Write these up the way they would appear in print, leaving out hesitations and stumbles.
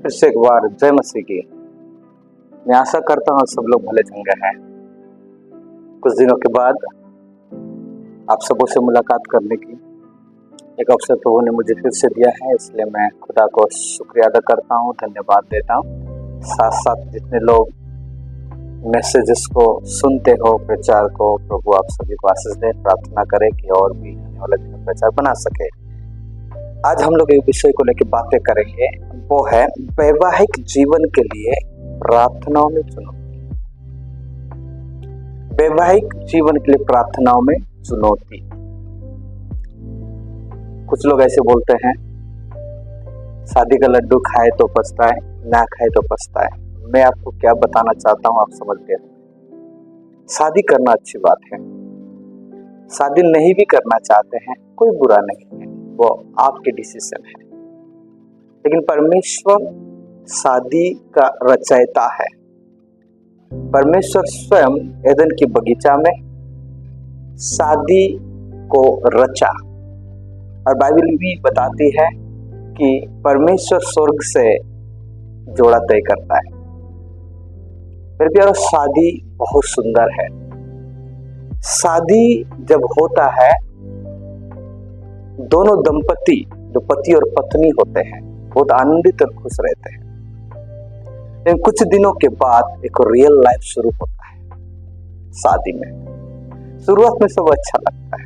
फिर से एक बार जय मसीह की। मैं आशा करता हूँ सब लोग भले चंगे हैं। कुछ दिनों के बाद आप सबों से मुलाकात करने की एक अवसर प्रभु ने मुझे फिर से दिया है, इसलिए मैं खुदा को शुक्रिया अदा करता हूँ, धन्यवाद देता हूँ। साथ साथ जितने लोग मैसेजेस को सुनते हो, प्रचार को, प्रभु आप सभी को आशीष दे। प्रार्थना करें कि और भी आने वाले दिन में प्रचार बना सके। आज हम लोग एक विषय को लेकर बातें करेंगे, वो है वैवाहिक जीवन के लिए प्रार्थनाओं में चुनौती। वैवाहिक जीवन के लिए प्रार्थनाओं में चुनौती। कुछ लोग ऐसे बोलते हैं, शादी का लड्डू खाए तो पछताए, ना खाए तो पछताए। मैं आपको क्या बताना चाहता हूँ, आप समझते हैं। शादी करना अच्छी बात है, शादी नहीं भी करना चाहते हैं कोई बुरा नहीं है, वो आपके डिसीजन है। लेकिन परमेश्वर शादी का रचयिता है। परमेश्वर स्वयं एदन की बगीचा में शादी को रचा, और बाइबल भी बताती है कि परमेश्वर स्वर्ग से जोड़ा तय करता है। मेरे प्यारो, शादी बहुत सुंदर है। शादी जब होता है, दोनों दंपति, जो पति और पत्नी होते हैं, बहुत आनंदित और खुश रहते हैं। लेकिन कुछ दिनों के बाद एक रियल लाइफ शुरू होता है। शादी में शुरुआत में सब अच्छा लगता है।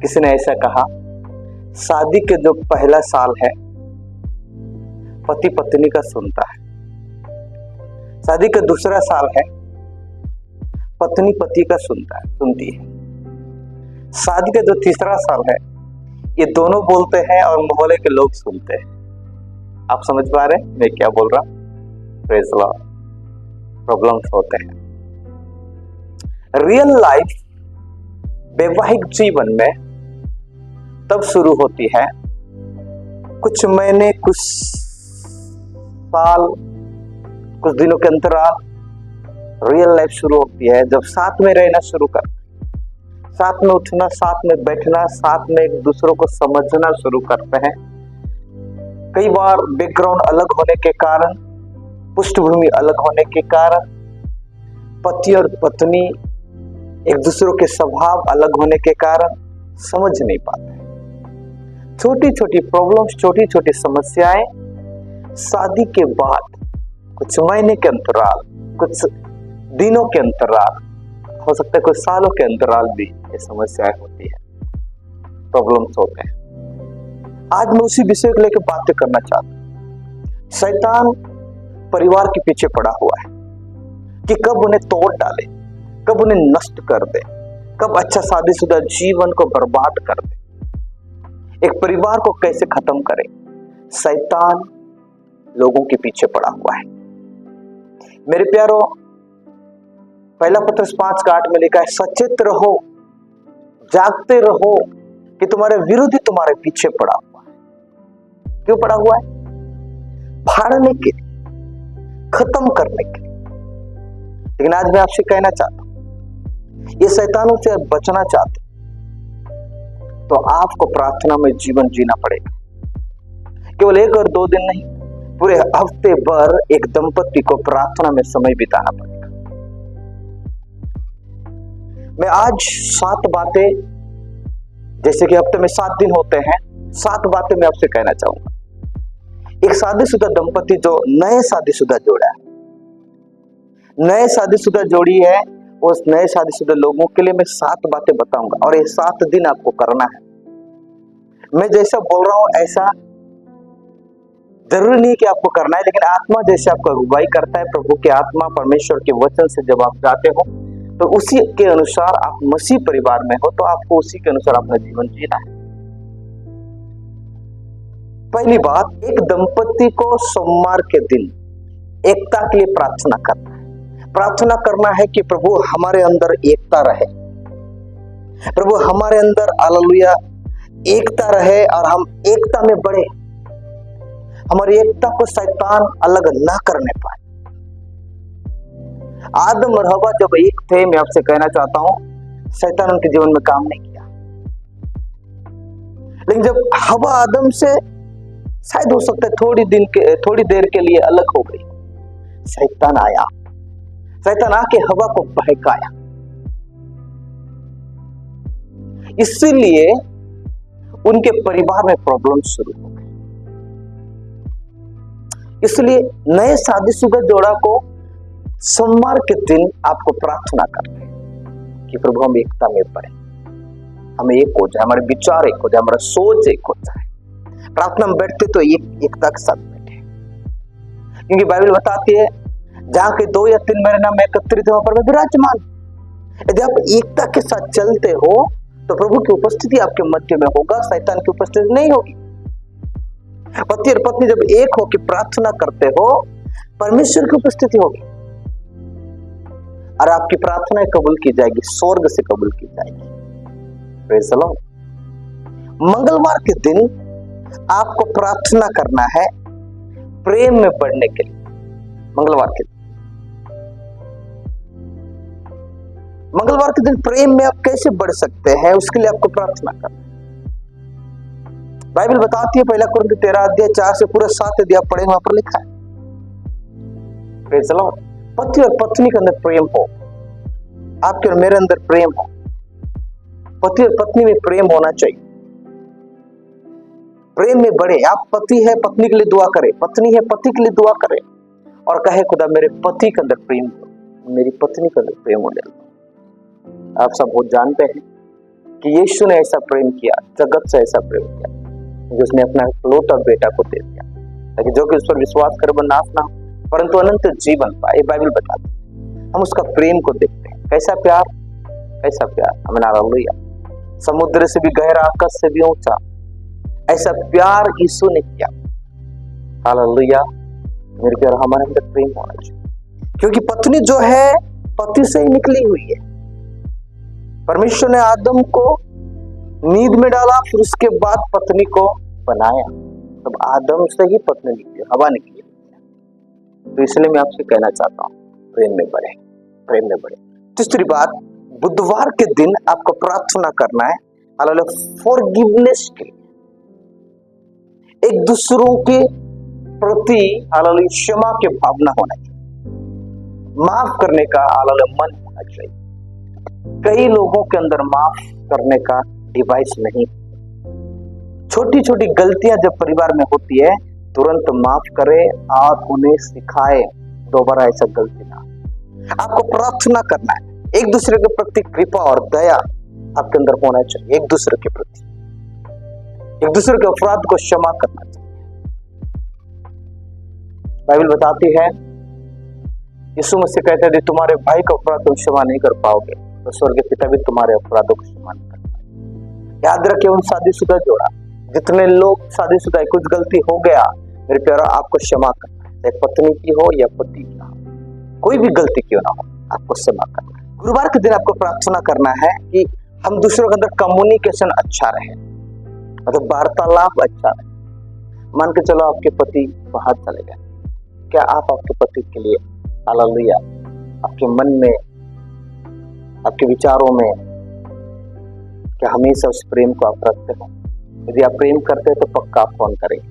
किसी ने ऐसा कहा, शादी के जो पहला साल है पति पत्नी का सुनता है, शादी का दूसरा साल है पत्नी पति का सुनती है, शादी का जो तीसरा साल है ये दोनों बोलते हैं और मोहल्ले के लोग सुनते हैं। आप समझ पा रहे हैं मैं क्या बोल रहा हूं? Praise Lord. प्रॉब्लम्स होते हैं। रियल लाइफ वैवाहिक जीवन में तब शुरू होती है, कुछ महीने, कुछ साल, कुछ दिनों के अंतराल रियल लाइफ शुरू होती है, जब साथ में रहना शुरू कर, साथ में उठना, साथ में बैठना, साथ में एक दूसरों को समझना शुरू करते हैं। कई बार बैकग्राउंड अलग होने के कारण, पृष्ठभूमि अलग होने के कारण, पति और पत्नी एक दूसरों के स्वभाव अलग होने के कारण समझ नहीं पाते। छोटी छोटी प्रॉब्लम्स, छोटी छोटी समस्याएं शादी के बाद कुछ महीने के अंतराल, कुछ दिनों के अंतराल, हो सकता है कुछ सालों के अंतराल भी ये समस्याएं होती है, प्रॉब्लम्स होते हैं। आज मैं उसी विषय को लेकर बातें करना चाहता हूं। शैतान परिवार के पीछे पड़ा हुआ है कि कब उन्हें तोड़ डाले, कब उन्हें नष्ट कर दे, कब अच्छा शादीशुदा जीवन को बर्बाद कर दे, एक परिवार को कैसे खत्म करे। शैतान लोगों के पीछे पड़ा हुआ है। मेरे प्यारो, पहला पत्रस 5:8 में लिखा है, सचेत रहो, जागते रहो कि तुम्हारे विरोधी तुम्हारे पीछे पड़ा हुआ है। क्यों पड़ा हुआ है? फाड़ने के लिए, खत्म करने के लिए। लेकिन आज मैं आपसे कहना चाहता हूं, ये शैतानों से बचना चाहते तो आपको प्रार्थना में जीवन जीना पड़ेगा। केवल 1 और 2 दिन नहीं, पूरे हफ्ते भर एक दंपति को प्रार्थना में समय बिताना पड़ेगा। मैं आज 7 बातें, जैसे कि हफ्ते में 7 दिन होते हैं, 7 बातें मैं आपसे कहना चाहूंगा। एक शादीशुदा दंपति जो नए शादीशुदा जोड़ा है, नए शादीशुदा जोड़ी है, उस नए शादीशुदा लोगों के लिए मैं 7 बातें बताऊंगा, और ये 7 दिन आपको करना है। मैं जैसा बोल रहा हूं ऐसा जरूरी नहीं कि आपको करना है, लेकिन आत्मा जैसे आपको अगुवाई करता है, प्रभु की आत्मा, परमेश्वर के वचन से जब आप जाते हो तो उसी के अनुसार, आप मसीह परिवार में हो तो आपको उसी के अनुसार अपना जीवन जीना है। पहली बात, एक दंपति को सोमवार के दिन एकता के लिए प्रार्थना करना है। प्रार्थना करना है कि प्रभु हमारे अंदर एकता रहे, प्रभु हमारे अंदर हालेलुया एकता रहे और हम एकता में बढ़े, हमारी एकता को शैतान अलग ना करने पाए। आदम और हवा जब एक थे, मैं आपसे कहना चाहता हूं, शैतान उनके जीवन में काम नहीं किया। लेकिन जब हवा आदम से शायद हो सकता है थोड़ी देर के लिए अलग हो गई। शैतान आया, शैतान आके हवा को बहकाया, इसीलिए उनके परिवार में प्रॉब्लम शुरू हो गई। इसलिए नए शादीशुदा जोड़ा को सोमवार के दिन आपको प्रार्थना करना है कि प्रभु हम एकता में बढ़े, हमें एक हो जाए, हमारे विचार एक हो जाए, हमारा सोच एक हो जाए। प्रार्थना में बैठते तो एकता के साथ बैठे, क्योंकि बाइबल बताती है जहां के 2 या 3 मेरे नाम एकत्रित है वहां पर मैं विराजमान। यदि आप एकता के साथ चलते हो तो प्रभु की उपस्थिति आपके मध्य में होगा, शैतान की उपस्थिति नहीं होगी। पति और पत्नी जब एक होकर प्रार्थना करते हो, परमेश्वर की उपस्थिति होगी और आपकी प्रार्थनाएं कबूल की जाएगी, स्वर्ग से कबूल की जाएगी। Praise the Lord. मंगलवार के दिन आपको प्रार्थना करना है प्रेम में बढ़ने के लिए। मंगलवार के दिन प्रेम में आप कैसे बढ़ सकते हैं, उसके लिए आपको प्रार्थना करना है। बाइबल बताती है 1 कुरिन्थियों 13 अध्याय 4 से पूरा 7 अध्याय पढ़े, वहां पर लिखा है प्रेज़ द लॉर्ड, पति और पत्नी के अंदर प्रेम हो, आपके और मेरे अंदर प्रेम हो, पति और पत्नी में प्रेम होना चाहिए, प्रेम में बढ़े। आप पति है पत्नी के लिए दुआ करें, पत्नी है पति के लिए दुआ करें और कहे खुदा मेरे पति के अंदर प्रेम हो, मेरी पत्नी के अंदर प्रेम हो जाए। आप सब बहुत जानते हैं कि यीशु ने ऐसा प्रेम किया, जगत से ऐसा प्रेम किया, जिसने अपना इकलौता बेटा को दे दिया ताकि जो कि उस पर विश्वास करे वो नाश ना हो परंतु अनंत जीवन पाए। बाइबल बताती है, हम उसका प्रेम को देखते हैं, कैसा प्यार, कैसा प्यार। हमें हालेलुया। समुद्र से भी गहरा, आकाश से भी ऊंचा, ऐसा प्यार यीशु ने किया। हालेलुया। मेरे प्यार, हमारे अंदर प्रेम होना चाहिए, क्योंकि पत्नी जो है पति से ही निकली हुई है। परमेश्वर ने आदम को नींद में डाला, फिर उसके बाद पत्नी को बनाया, तब आदम से ही पत्नी निकली, हवा निकली। तो इसलिए मैं आपसे कहना चाहता हूँ प्रेम में बढ़े, प्रेम में बढ़े। तीसरी बात, बुधवार के दिन आपको प्रार्थना करना है हालेलुया फॉरगिवनेस के, एक दूसरों के प्रति हालेलुया क्षमा की भावना होना चाहिए, माफ करने का हालेलुया मन होना चाहिए। कई लोगों के अंदर माफ करने का डिवाइस नहीं। छोटी छोटी गलतियां जब परिवार में होती है तुरंत माफ करे और उन्हें सिखाए दोबारा ऐसा गलती ना। आपको प्रार्थना करना है, एक दूसरे के प्रति कृपा और दया आपके अंदर होना चाहिए, एक दूसरे के प्रति, एक दूसरे के अपराध को क्षमा करना चाहिए। बाइबल बताती है, यीशु मसीह कहते हैं तुम्हारे भाई का अपराध तुम क्षमा नहीं कर पाओगे तो स्वर्ग के पिता भी तुम्हारे अपराधों को क्षमा नहीं कर पाएंगे। याद रखिए, उन शादीशुदा जोड़ा, जितने लोग शादीशुदा, कुछ गलती हो गया, मेरे प्यारा आपको क्षमा करना है, चाहे पत्नी की हो या पति की हो, कोई भी गलती क्यों ना हो, आपको क्षमा करना है। गुरुवार के दिन आपको प्रार्थना करना है कि हम दूसरों के अंदर कम्युनिकेशन अच्छा रहे, मतलब वार्तालाप अच्छा रहे। मान के चलो आपके पति बाहर चले गए, क्या आप आपके पति के लिए हालेलुया आपके मन में, आपके विचारों में क्या हमेशा उस प्रेम को आप रखते हो? यदि आप प्रेम करते हैं तो पक्का आप फोन करेंगे।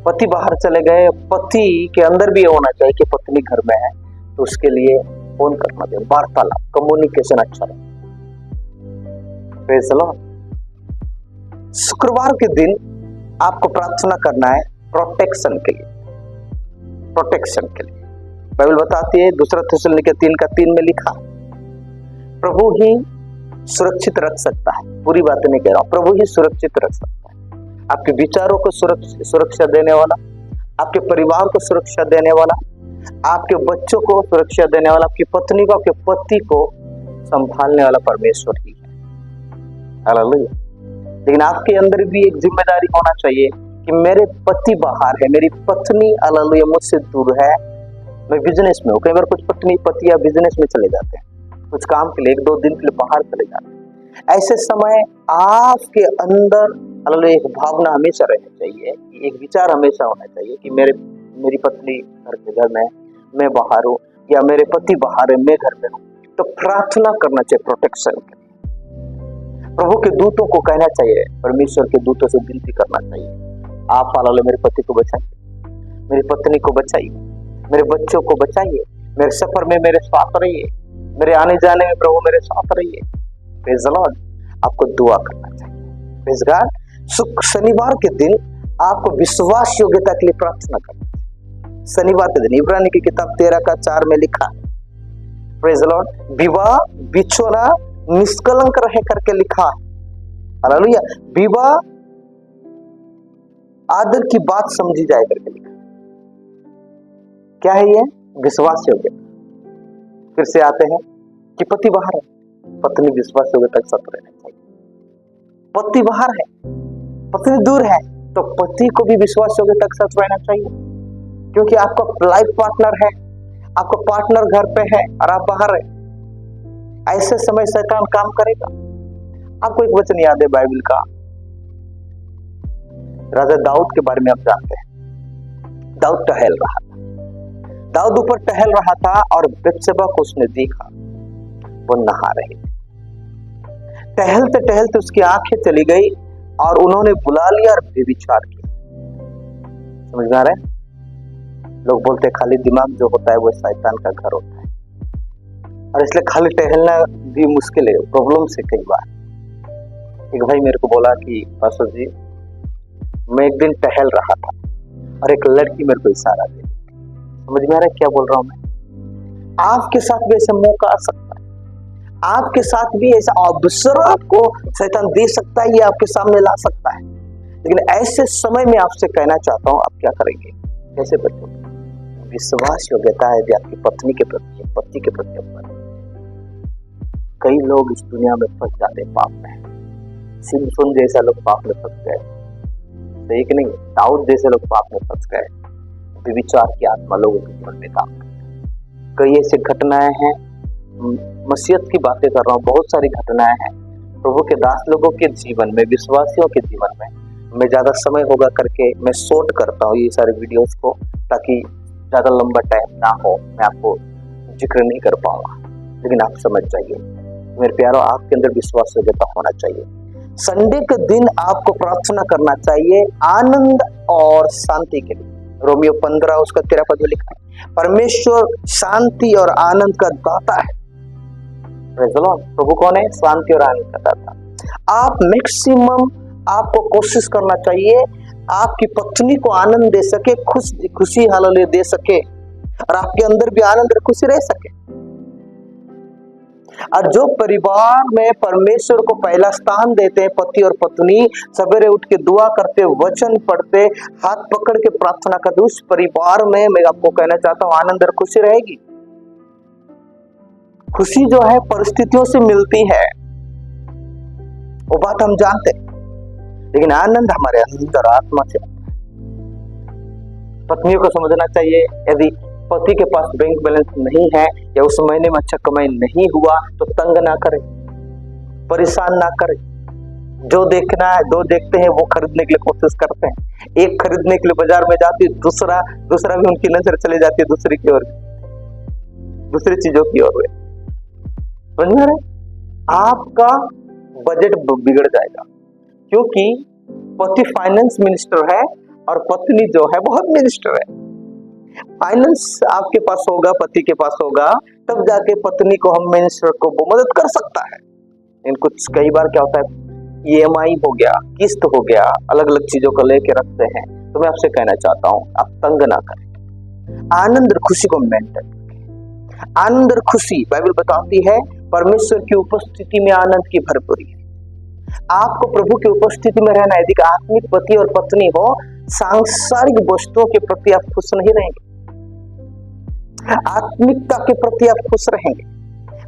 पति बाहर चले गए, पति के अंदर भी होना चाहिए कि पत्नी घर में है तो उसके लिए फोन करना चाहिए, वार्तालाप, कम्युनिकेशन अच्छा रहे। Praise the Lord. शुक्रवार के दिन आपको प्रार्थना करना है प्रोटेक्शन के लिए, प्रोटेक्शन के लिए। बाइबल बताती है 2 थिस्सलुनीके 3:3 में लिखा, प्रभु ही सुरक्षित रख सकता है। पूरी बात नहीं कह रहा हूं, प्रभु ही सुरक्षित रख सकता है। आपके विचारों को सुरक्षा देने वाला, आपके परिवार को सुरक्षा देने वाला, आपके बच्चों को सुरक्षा देने वाला, आपकी पत्नी को, आपके पति को संभालने वाला परमेश्वर ही है। हालेलुया। लेकिन आपके अंदर भी एक जिम्मेदारी होना चाहिए कि मेरे पति बाहर है, मेरी पत्नी हालेलुया मुझसे दूर है, मैं बिजनेस में हूँ। कई बार कुछ पतियां बिजनेस में चले जाते हैं, कुछ काम के लिए 1-2 दिन के लिए बाहर चले जाते हैं। ऐसे समय आपके अंदर हालेलुया एक भावना हमेशा रहनी चाहिए, एक विचार हमेशा होना चाहिए कि मेरी पत्नी घर में, मैं बाहर हूँ, या मेरे पति बाहर है, मैं घर में हूँ। तो प्रार्थना करना चाहिए प्रोटेक्शन के लिए। प्रभु के दूतों को कहना चाहिए, परमेश्वर के दूतों से विनती करना चाहिए आप हाल मेरे पति को बचाइए, मेरी पत्नी को बचाइए, मेरे बच्चों को बचाइए, मेरे सफर में मेरे साथ रहिए, मेरे आने जाने में प्रभु मेरे साथ रहिए। Praise the Lord. आपको दुआ करना चाहिए। Praise God. शनिवार के दिन आपको विश्वास योग्यता के लिए प्रार्थना करना चाहिए। शनिवार के दिन इब्रानी की किताब 13:4 में लिखा है, प्रेज़ द लॉर्ड, विवाह बिछोना निष्कलंक रहे करके लिखा है। हालेलुया। विवाह आदर की बात समझी जाए करके लिखा। क्या है ये? विश्वास योग्यता। फिर से आते हैं कि पति बाहर है, पत्नी विश्वास योग्यता के साथ रहना चाहिए। पति बाहर है, पत्नी दूर है, तो पति को भी विश्वास योग्यता के साथ रहना चाहिए, क्योंकि आपका लाइफ पार्टनर है, आपका पार्टनर घर पे है और आप बाहर है। ऐसे समय शैतान काम करेगा। आपको एक वचन याद है बाइबल का, राजा दाऊद के बारे में आप जानते हैं। दाऊद टहल रहा था, दाऊद ऊपर टहल रहा था और बत्शेबा को उसने देखा, वो नहा रही थी। टहलते टहलते उसकी आंखें चली गई और उन्होंने बुला लिया और व्यभिचार किया। समझ में आ रहा है? लोग बोलते हैं खाली दिमाग जो होता है वो शैतान का घर होता है, और इसलिए खाली टहलना भी मुश्किल है, प्रॉब्लम से कई बार। एक भाई मेरे को बोला कि पास्टर जी, मैं एक दिन टहल रहा था और एक लड़की मेरे को इशारा दी। समझ में आ रहा है क्या बोल रहा हूं मैं? आपके साथ भी ऐसा मौका आ सकता है, आपके साथ भी ऐसा अवसर आपको शैतान दे सकता है, ये आपके सामने ला सकता है। लेकिन ऐसे समय में आपसे कहना चाहता हूं, आप क्या करेंगे, कैसे बचोगे? विश्वास योग्यता है यदि आपकी पत्नी के प्रति, पति के प्रति। कई लोग इस दुनिया में फंस जाते पाप में। सिमसोन जैसा लोग पाप में फंस गए, सही कि नहीं? दाऊद जैसे लोग पाप में फंस गए। व्यभिचार की आत्मा लोगों के जीवन में काम करती है। कई ऐसी घटनाएं हैं, मसीहत की बातें कर रहा हूँ, बहुत सारी घटनाएं हैं प्रभु के दास लोगों के जीवन में, विश्वासियों के जीवन में। मैं ज्यादा समय होगा करके मैं शॉर्ट करता हूँ ये सारे वीडियोस को, ताकि ज्यादा लंबा टाइम ना हो, मैं आपको जिक्र नहीं कर पाऊंगा, लेकिन आप समझ जाइए मेरे प्यारों, आपके अंदर विश्वास योग्यता होना चाहिए। संडे के दिन आपको प्रार्थना करना चाहिए आनंद और शांति के लिए। रोमियो 15 उसका 13 पद में लिखा है, परमेश्वर शांति और आनंद का दाता है। प्रभु कौन है? शांति और आनंद का दाता। आप मैक्सिमम आपको कोशिश करना चाहिए आपकी पत्नी को आनंद दे सके, खुशी हालेलुया दे सके, और आपके अंदर भी आनंद और खुशी रह सके। और जो परिवार में परमेश्वर को पहला स्थान देते हैं, पति और पत्नी सवेरे उठ के दुआ करते, वचन पढ़ते, हाथ पकड़ के प्रार्थना करते, उस परिवार में मैं आपको कहना चाहता हूं आनंद और खुशी रहेगी। खुशी जो है परिस्थितियों से मिलती है, वो बात हम जानते हैं, लेकिन आनंद हमारे अंदर आत्मा से आता है। पत्नियों को समझना चाहिए, यदि पति के पास बैंक बैलेंस नहीं है या उस महीने में अच्छा कमाई नहीं हुआ तो तंग ना करे, परेशान ना करे। जो देखना है, दो देखते हैं वो खरीदने के लिए कोशिश करते हैं। एक खरीदने के लिए बाजार में जाती है, दूसरा भी उनकी नजर चली जाती है दूसरी की ओर, दूसरी चीजों की ओर। समझ में? आपका बजट बिगड़ जाएगा, क्योंकि पति फाइनेंस मिनिस्टर है और पत्नी जो है बहुत मिनिस्टर है। फाइनेंस आपके पास होगा, पति के पास होगा, तब जाके पत्नी को हम मिनिस्टर को वो मदद कर सकता है। इन कुछ कई बार क्या होता है, EMI हो गया, किस्त हो गया, अलग अलग चीजों को लेके रखते हैं। तो मैं आपसे कहना चाहता हूँ आप तंग ना करें, आनंद और खुशी को मेंटेन करें। आनंद और खुशी बाइबल बताती है परमेश्वर की उपस्थिति में आनंद की भरपूरी है। आपको प्रभु की उपस्थिति में रहना है। यदि आत्मिक पति और पत्नी हो, सांसारिक वस्तुओं के प्रति आप खुश नहीं रहेंगे, आत्मिकता के प्रति आप खुश रहेंगे,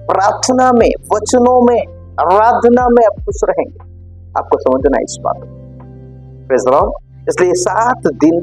प्रार्थना में, वचनों में, आराधना में आप खुश रहेंगे। आपको समझना है इस बात को। इसलिए 7 दिन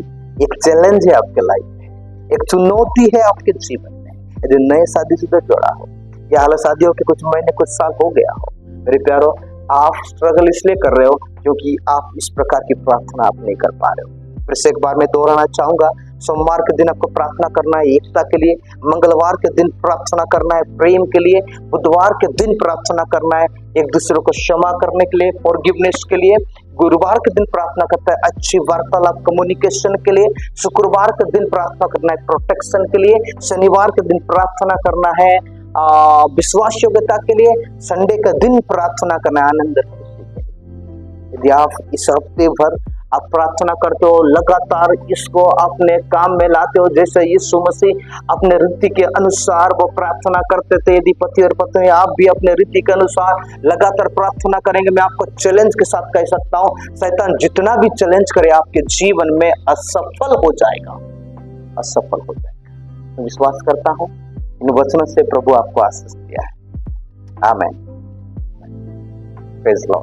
एक चैलेंज है आपके लाइफ में, एक चुनौती है आपके जीवन में। यदि नए शादीशुदा जोड़ा हो या हाल शादियों के कुछ महीने कुछ साल हो गया हो, मेरे प्यारो, आप स्ट्रगल इसलिए कर रहे हो क्योंकि आप इस प्रकार की प्रार्थना आप नहीं कर पा रहे हो। फिर से एक बार मैं दोहराना चाहूंगा, सोमवार के दिन आपको प्रार्थना करना है एकता के लिए, मंगलवार के दिन प्रार्थना करना है प्रेम के लिए, बुधवार के दिन प्रार्थना करना है एक दूसरे को क्षमा करने के लिए, फॉरगिवनेस के लिए, गुरुवार के दिन प्रार्थना करता है अच्छी वार्तालाप कम्युनिकेशन के लिए, शुक्रवार के दिन प्रार्थना करना है प्रोटेक्शन के लिए, शनिवार के दिन प्रार्थना करना है विश्वास योग्यता के लिए, संडे का दिन प्रार्थना करना है आनंद खुशी के लिए। यदि आप इस हफ्ते भर आप प्रार्थना करते हो, लगातार इसको अपने काम में लाते हो, जैसे यीशु मसीह अपने रीति के अनुसार वो प्रार्थना करते थे, यदि पति और पत्नी आप भी अपने रीति के अनुसार लगातार प्रार्थना करेंगे, मैं आपको चैलेंज के साथ कह सकता हूँ, शैतान जितना भी चैलेंज करे आपके जीवन में असफल हो जाएगा, असफल हो जाएगा। मैं विश्वास करता हूँ इन वचनों से प्रभु आपको आशीष दिया है। आमीन। Praise Lord.